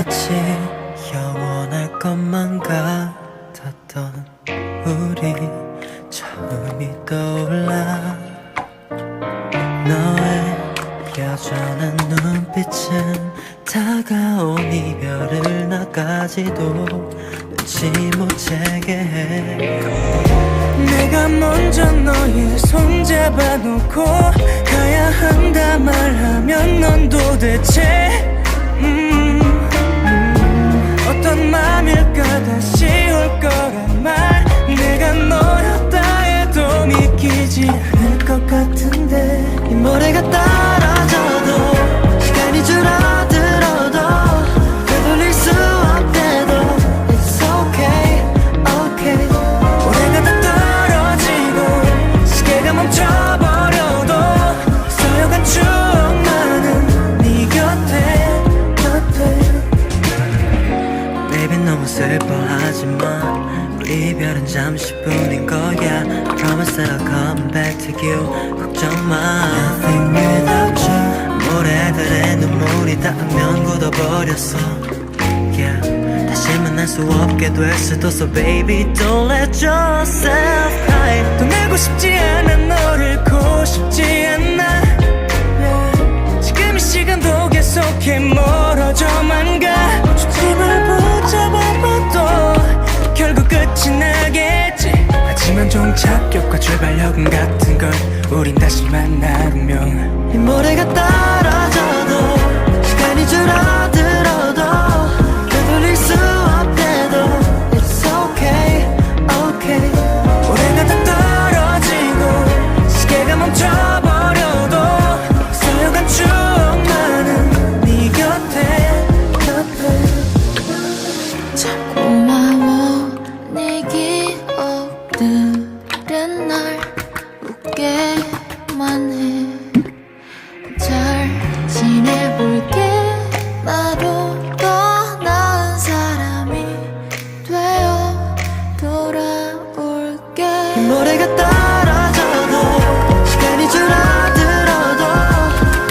마치 영원할 것만 같았던 우리 처음이 떠올라. 너의 여전한 눈빛은 다가온 이별을 나까지도 눈치 못 채게 해. 내가 먼저 너의 손 잡아놓고 가야 한다 말하면 넌 도대체 어떤 맘일까. 다시 올 거란 말 내가 너였다 해도 믿기지 않을 것 같은데. 이 모래가 떨어져도 시간이 줄어들어도 되돌릴 수 없대도 It's okay, okay. 모래가 다 떨어지고 시계가 멈춰버려도 쌓여간 추억만은 네 곁에. Baby 너무 슬퍼하지만 우리 이별은 잠시뿐인 거야. Promise that I'll come back to you. 걱정 마. Nothing without you. 모래들의 눈물이 닿으면 굳어버렸어. Yeah. 다시 만날 수 없게 될 수도. So baby don't let yourself cry. 떠나고 싶지 않아. 너를 잃고 싶지 않아. 지금 이 시간도 계속해 멀어져만 가. 초점을 붙잡아봐도 결국 끝이 나겠지. 하지만 종착역과 출발역은 같은 걸 우린 다시 만나면. 이 모래가 떨어져도 시간이 줄어들어도 되돌릴 수 없대도 It's okay, okay. 모래가 다 떨어지고 시계가 멈춰버려도 쌓여간 추억만은 네 곁에. 참 고마워. 네 기억들은 날 웃게만 해. 잘 지내볼게. 나도 더 나은 사람이 되어 돌아올게. 이 모래가 떨어져도 시간이 줄어들어도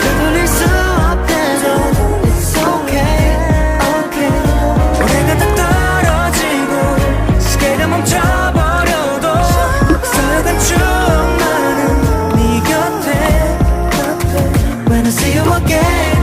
되돌릴 수 없대도 It's okay, okay. 모래가 다 떨어지고 시계가 멈춰버려도 쌓여간 추억만은 네 곁에. When I see you again